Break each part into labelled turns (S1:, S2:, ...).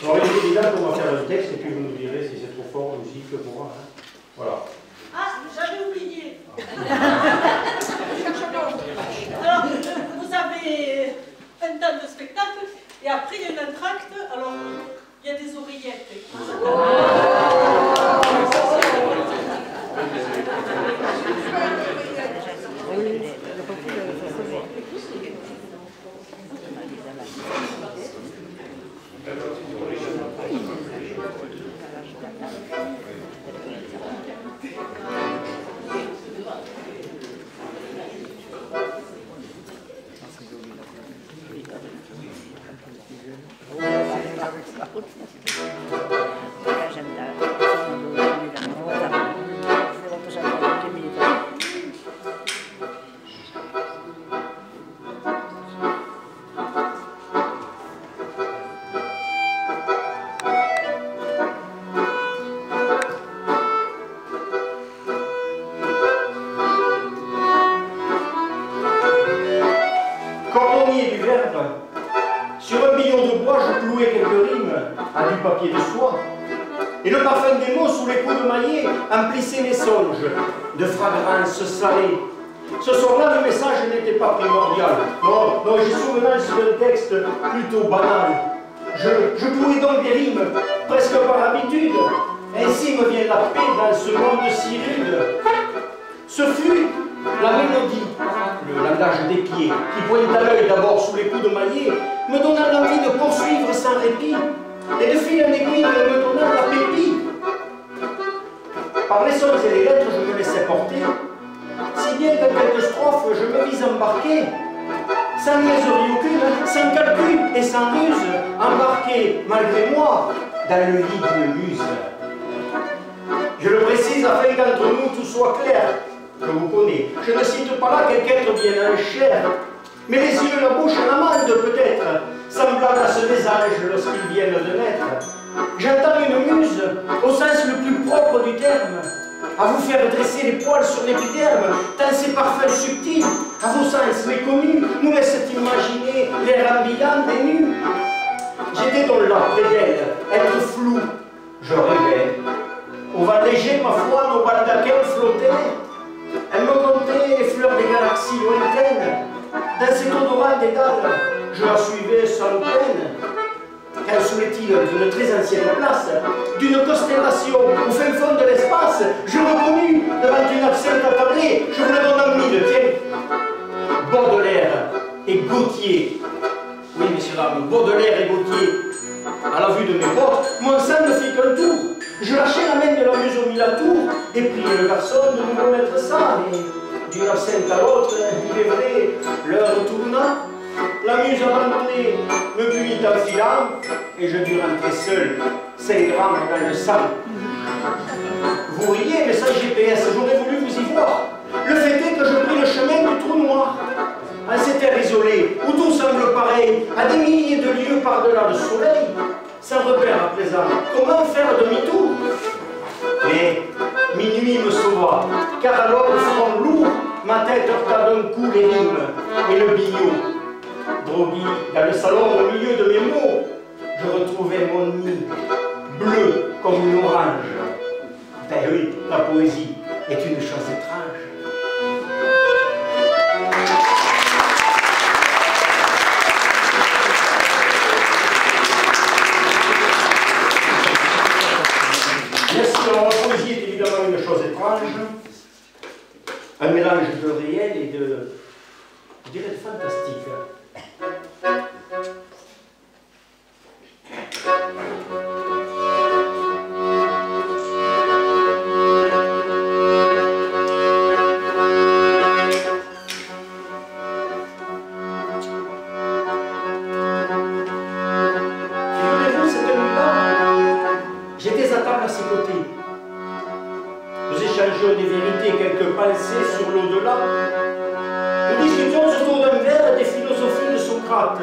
S1: Alors, il est évident qu'on va faire le texte et puis vous nous direz si c'est trop fort, musique, pour moi. Hein. Voilà.
S2: Ah, j'avais oublié. Alors, vous avez un temps de spectacle et après il y a un entracte. Alors, il y a des oreillettes.
S1: Sur un billon de bois, je clouais quelques rimes à du papier de soie. Et le parfum des mots sous les coups de maillet emplissait mes songes de fragrance salée. Ce soir-là, le message n'était pas primordial. Non, j'ai souvenance d'un texte plutôt banal. Je clouais donc des rimes, presque par habitude. Ainsi me vient la paix dans ce monde si rude. Ce fut la mélodie, le langage des pieds, qui pointe à l'œil d'abord sous les coups de maillet, me donnant l'envie de poursuivre sans répit, et de fil en aiguille me donnant la pépite. Par les sons et les lettres, je me laissais porter, si bien que quelques strophes, je me vis embarquer, sans niaiserie aucune, sans calcul et sans ruse, embarqué, malgré moi, dans le lit d'une muse. Je le précise afin qu'entre nous tout soit clair. Je vous connais. Je ne cite pas là quelqu'un qui vient en chair, mais les yeux, la bouche, l'amande peut-être, semblable à ceux des anges lorsqu'ils viennent de naître. J'entends une muse, au sens le plus propre du terme, à vous faire dresser les poils sur l'épiderme, tant ces parfums subtils, à vos sens méconnus, nous laissent imaginer l'air ambiant des nus. J'étais donc là, près d'elle, être flou, je rêvais. Au vent léger, ma foi, nos baldaquins flottaient. Elle me contait les fleurs des galaxies lointaines. Dans cet odorat d'égal, je la suivais sans peine. Quand sous les tiles d'une très ancienne place, d'une constellation au fin fond de l'espace, je reconnus devant une absente attablée, je vous le donne en mille, tiens. Baudelaire et Gautier. Oui, messieurs, dames, Baudelaire et Gautier. À la vue de mes portes, mon sang ne fit qu'un tour. Je lâchai la main de la muse au milieu à tour et priai le garçon de nous remettre ça. Mais d'une absente à l'autre, il est vrai, l'heure tourna. La muse abandonnée me punit en filant et je dus rentrer seul, 5 grammes dans le sang. Vous riez, mais sans GPS, j'aurais voulu vous y voir. Le fait est que je pris le chemin du trou noir. En cette terre isolée, où tout semble pareil, à des milliers de lieues par-delà le soleil, sans repère à présent, comment faire demi-tour? Mais minuit me sauva, car alors le front lourd, ma tête heurta d'un coup les rimes et le billot. Drogué dans le salon au milieu de mes mots, je retrouvais mon nid, bleu comme une orange. Ben oui, la poésie est une chose étrange. Alors, la poésie est évidemment une chose étrange, un mélange de réel et de, je dirais, de fantastique. Figurez-vous, cette nuit-là, j'étais à table à ses côtés. Nous échangions des vérités, quelques pensées sur l'au-delà. Nous discutions autour d'un verre des philosophies de Socrate.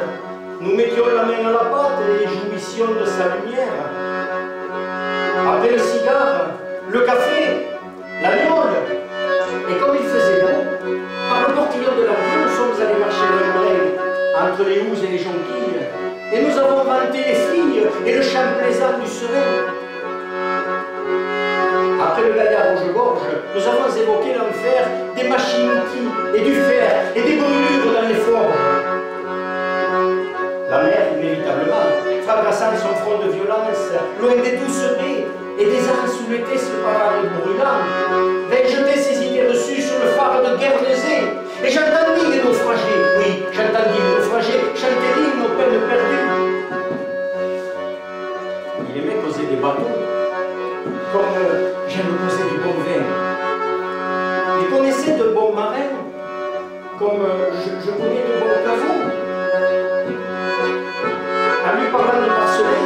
S1: Nous mettions la main à la pâte et jouissions de sa lumière. Après le cigare, le café, la liole. Et comme il faisait beau, par le portillon de la rue, nous sommes allés marcher le brin entre les housses et les jonquilles. Et nous avons vanté les filles et le chant plaisant du serein. Après le gaillard rouge-gorge, nous avons évoqué l'enfer des machines-outils et du fer et des brûlures dans les forges. La mer, inévitablement, fracassant son front de violence, loin des douces baies et des ânes sous l'été se parade brûlant, vint jeter ses idées reçues sur le phare de Guernesey. Et j'entendis les naufragés, oui, j'entendis les naufragés chanter l'hymne aux peines perdues. Il aimait causer des bateaux, comme j'aime causer du bon vin. Il connaissait de bons marins, comme je connais de bons caveaux. En lui parlant de Marcelin,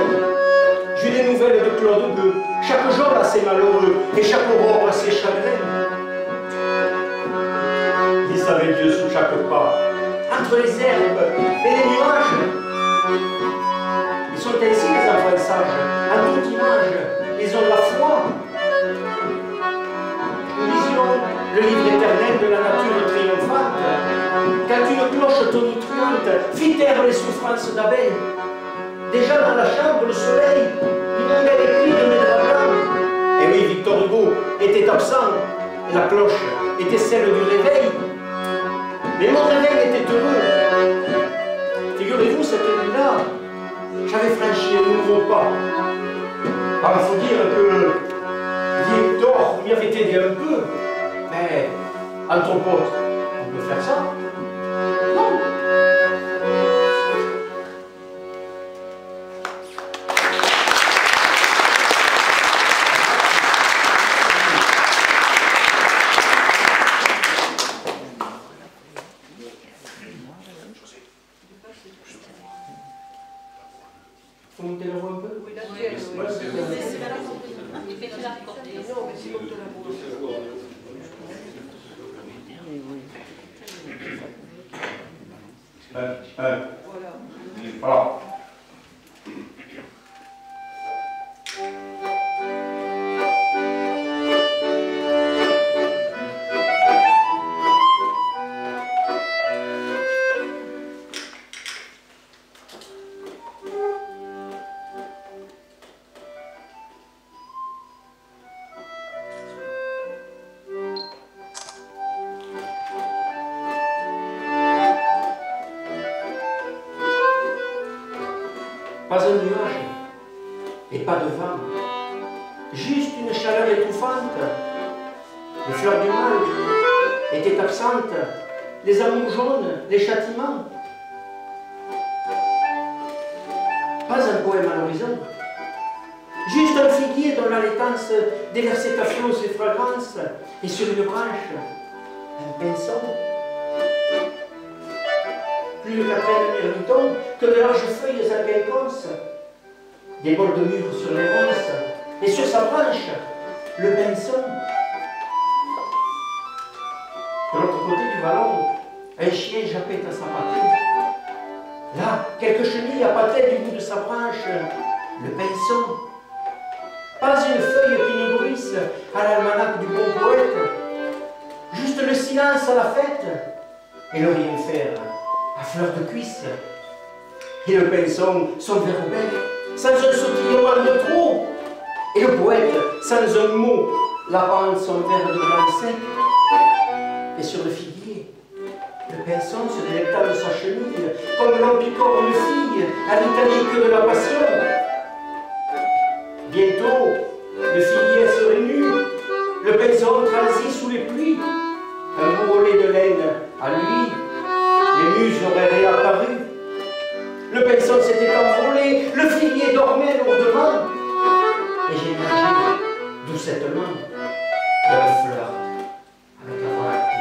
S1: j'eus des nouvelles de Claude Gueux. Chaque jour a ses malheureux et chaque aurore a ses chagrins. Il savait Dieu sous chaque pas, entre les herbes et les nuages. Ils sont ainsi les enfants sages, en toute image, ils ont la foi. Nous lisions le livre éternel de la nature triomphante, quand une cloche tonitruante fit taire les souffrances d'Abel. Déjà dans la chambre, le soleil inondait les plis de mes draps blancs. Et oui, Victor Hugo était absent, et la cloche était celle du réveil. Mais mon réveil était heureux. Figurez-vous, cette nuit-là, j'avais franchi un nouveau pas. Alors, il faut dire que Victor m'y avait aidé un peu. Mais, entre potes, on peut faire ça? Non. Faut monter la voix un peu? Oui, voilà. Pas un nuage et pas de vent, juste une chaleur étouffante. Les fleurs du mal étaient absentes, les amours jaunes, les châtiments. Pas un poème à l'horizon, juste un figuier dont la laitance déversait à flot ses fragrances, et sur une branche, un pinceau. Plus de quatraine mirliton que de larges feuilles à quinconce, des bols de mûres sur les ronces, et sur sa branche, le pinson. De l'autre côté du vallon, un chien jappait à sa patrie. Là, quelques chenilles appâtaient du bout de sa branche, le pinson. Pas une feuille qui ne bruisse à l'almanach du bon poète, juste le silence à la fête, et le rien faire à fleur de cuisse. Et le pinson, son verre bec, sans un sautillement de trop. Et le poète, sans un mot, lavant son verre de blanc sec. Et sur le figuier, le pinson se délecta de sa chenille, comme l'on picore une fille à l'italique de la passion. Bientôt, le figuier serait nu, le pinson transit sous les pluies, un bourrelet de laine à lui. Les muses auraient réapparu. Le pinson s'était envolé, le figuier dormait lourdement. Et j'émergeais doucettement de la fleur avec la voix active.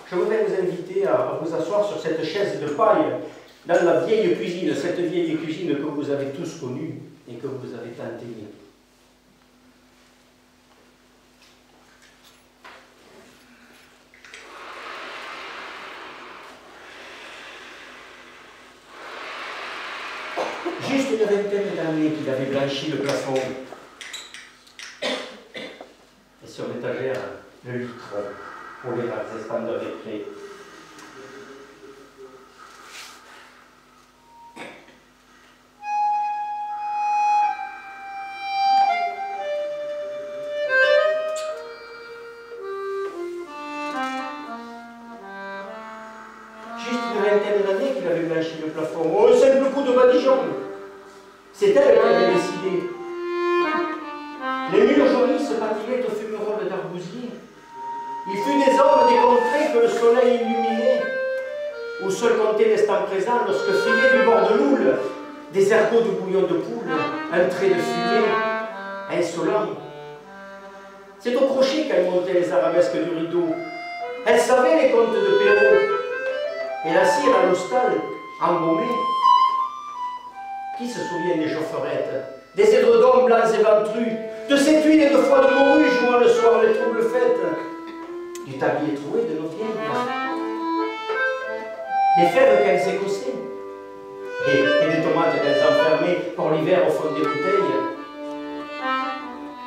S1: Je voudrais vous inviter à vous asseoir sur cette chaise de paille dans la vieille cuisine, cette vieille cuisine que vous avez tous connue. et que vous avez tant aimé. Juste une vingtaine d'années qu'il avait blanchi le plafond. Et sur l'étagère, le litre pour les rares estampes de récré. Juste une vingtaine d'années qu'il avait blanchi le plafond. Oh, un simple coup de badigeon. C'est elle qui avait décidé. Les murs jaunis se patillaient au fumerolles d'arbousier. Il fut des hommes des contrées que le soleil illuminait, où seul comptait l'instant présent lorsque filaient du bord de l'Oule des ergots de bouillon de poule, un trait de fumée, insolent. C'est au crochet qu'elle montait les arabesques du rideau. Elle savait les contes de Perrault, et la cire à l'hostal, embaumée. Qui se souvient des chaufferettes, des édredons blancs et ventrus, de cette huile et de foie de morue jouant le soir les troubles fêtes, du tablier troué de nos vieilles, des fèves qu'elles écossaient, et des tomates qu'elles enfermaient pour l'hiver au fond des bouteilles.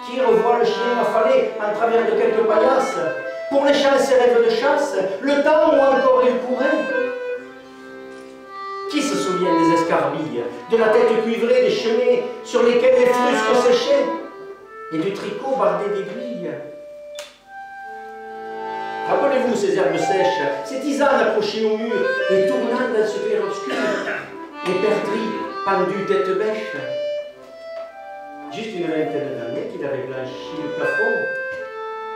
S1: Qui revoit le chien affalé en travers de quelques paillasses, pour les champs et rêves de chasse, le temps où encore il courait. Qui se souvient des escarbilles, de la tête cuivrée des chenets sur lesquels les frusques séchaient, et du tricot bardé d'aiguilles? Rappelez-vous ces herbes sèches, ces tisanes accrochées au mur, et tournant dans ce clair-obscur, les perdrix pendues tête bêche. Juste une vingtaine d'années qu'il avait blanchi le plafond,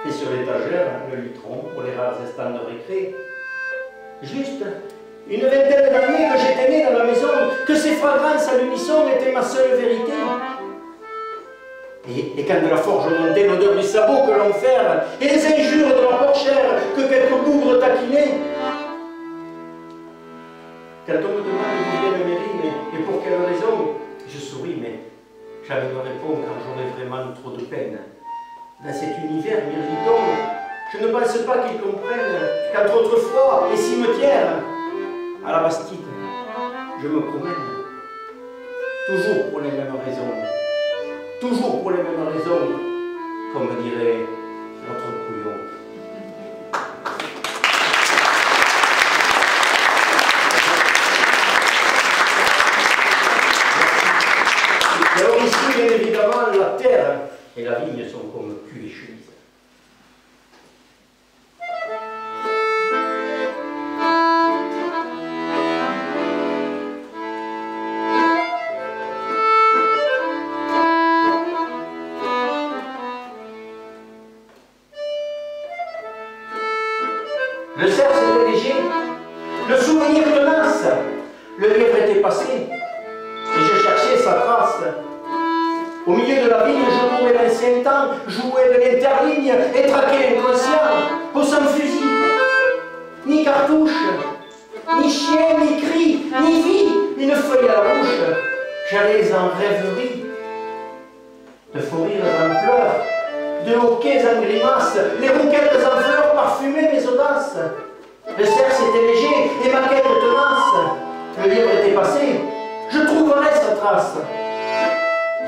S1: et sur l'étagère, le litron pour les rares instants de récré. Juste une vingtaine d'années que j'étais né dans la maison, que ces fragrances à l'unisson étaient ma seule vérité. Et quand de la forge montait l'odeur du sabot que l'on ferme, et les injures de la porchère que quelques bougres taquinaient. Quand on me demande d'où viennent mes rimes et pour quelle raison, je souris, mais jamais ne réponds quand j'aurai vraiment trop de peine. Dans cet univers mirliton, je ne pense pas qu'ils comprennent qu'entre autrefois et cimetière, à la Bastide, je me promène, toujours pour les mêmes raisons, toujours pour les mêmes raisons, comme dirait notre couillon. Alors ici, bien évidemment, la terre et la vigne sont comme cul et chemise. Le cerf s'était léger, le souvenir tenace, le lièvre était passé, et je cherchais sa trace. Au milieu de la vigne, je courais l'ancien temps, jouais de l'interligne et traquais l'inconscient, au sans fusil. Ni cartouche, ni chien, ni cri, ni vie, une feuille à la bouche. J'allais en rêverie, de faux rires en pleurs, de hoquets en grimaces, les rouquettes en fleurs parfumaient mes audaces. Le cerf s'était léger et ma quête tenace. Le lièvre était passé, je trouverais sa trace.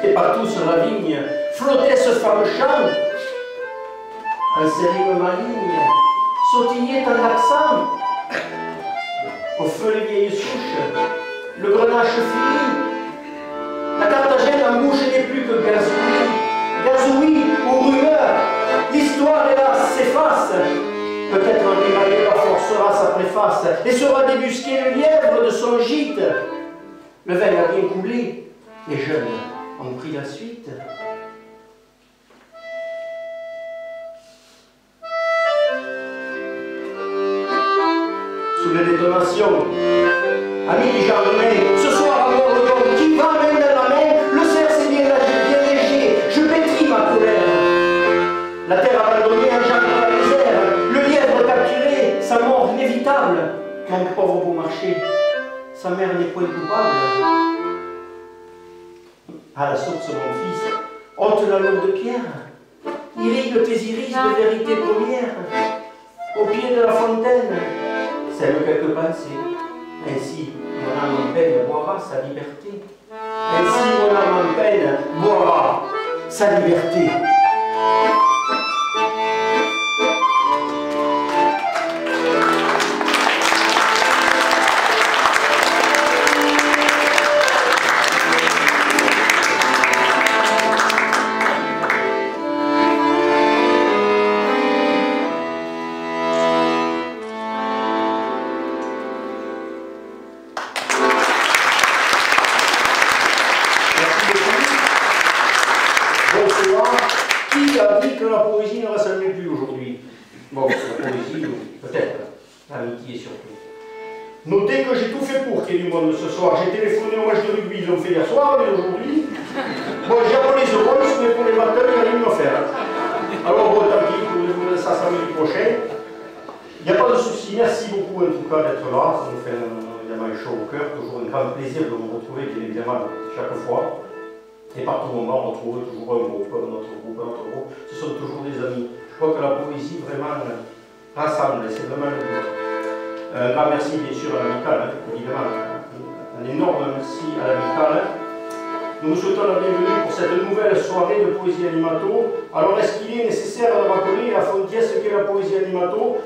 S1: Et partout sur la vigne flottait ce fameux chant. Un sérime maligne sautillait un accent. Au feu les vieilles souches, le grenache fini. La Carthagène en bouche n'est plus que gazouillis. Gazouillis ou rumeur, l'histoire hélas s'efface. Peut-être un rivailleur forcera sa préface et saura débusquer le lièvre de son gîte. Le vin a bien coulé, les jeunes ont pris la suite. Sous les détonations, amis du jardin, ce soir à Bordeaux, qui va main dans la main, le cerf s'est bien léger, je pétris ma colère. La terre abandonnée engendre la misère, le lièvre capturé, sa mort inévitable. Mon pauvre Beaumarchais, sa mère n'est point coupable. À la source, mon fils, ôte la lourde pierre, irrigue tes iris de vérité première. Au pied de la fontaine, sème quelques pensées. Ainsi, mon âme en peine boira sa liberté. Ainsi, mon âme en peine boira sa liberté. Qui a dit que la poésie ne rassemble plus aujourd'hui? Bon, la poésie, peut-être, l'amitié surtout. Notez que j'ai tout fait pour qu'il y ait du monde ce soir. J'ai téléphoné au match de rugby, ils l'ont fait hier soir, mais aujourd'hui. Bon, j'ai appelé The Voice, mais pour les batteurs, il n'y a rien à faire. Alors, bon, tant pis, pour ça samedi prochain. Il n'y a pas de souci, merci beaucoup en tout cas d'être là. Ça nous fait évidemment un chaud au cœur, toujours un grand plaisir de vous retrouver, bien évidemment, chaque fois. Et par tout moment, on retrouve toujours un groupe, notre groupe. Ce sont toujours des amis. Je crois que la poésie vraiment rassemble, c'est vraiment le but. Un grand merci bien sûr à l'amicale, évidemment. Un énorme merci à l'amicale. Nous vous souhaitons la bienvenue pour cette nouvelle soirée de poésie animato. Alors est-ce qu'il est nécessaire de rappeler à Fontiès ce qu'est la poésie animato?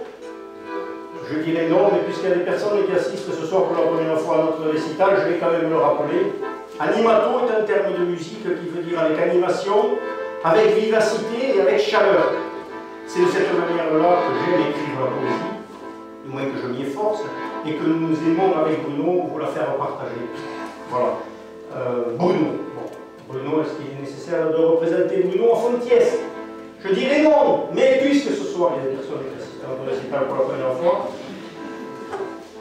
S1: Je dirais non, mais puisqu'il y a des personnes qui assistent ce soir pour la première fois à notre récital, je vais quand même le rappeler. Animato est un terme de musique qui veut dire avec animation, avec vivacité et avec chaleur. C'est de cette manière-là que j'aime écrire la poésie, du moins que je m'y efforce, et que nous aimons avec Bruno vous la faire partager. Voilà. Bruno. Bon. Bruno, est-ce qu'il est nécessaire de représenter Bruno en Fontiès? Je dirais non, mais puisque ce soir il y a des personnes qui assistent à notre récital pour la première fois,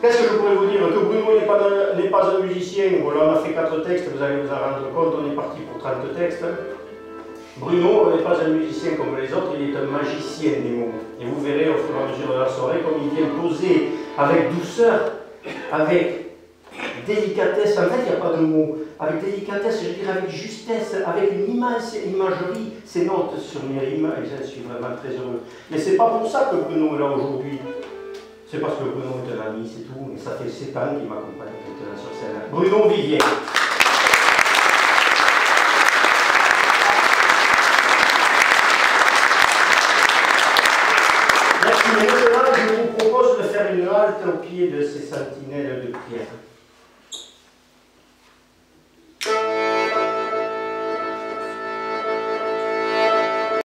S1: qu'est-ce que je pourrais vous dire? Que Bruno n'est pas un musicien. Voilà, on a fait 4 textes, vous allez vous en rendre compte, on est parti pour 30 textes. Bruno n'est pas un musicien comme les autres, il est un magicien des mots. Et vous verrez au fur et à mesure de la soirée comme il vient poser avec douceur, avec délicatesse, en fait il n'y a pas de mots, avec délicatesse, je dirais avec justesse, avec une immense imagerie, ces notes sur mes rimes, et je suis vraiment très heureux. Mais c'est pas pour ça que Bruno est là aujourd'hui. C'est parce que Bruno est un ami, c'est tout, et ça fait 7 ans qu'il m'accompagne maintenant sur scène. Bruno Vivien. Merci. Maintenant, je vous propose de faire une halte au pied de ces sentiments.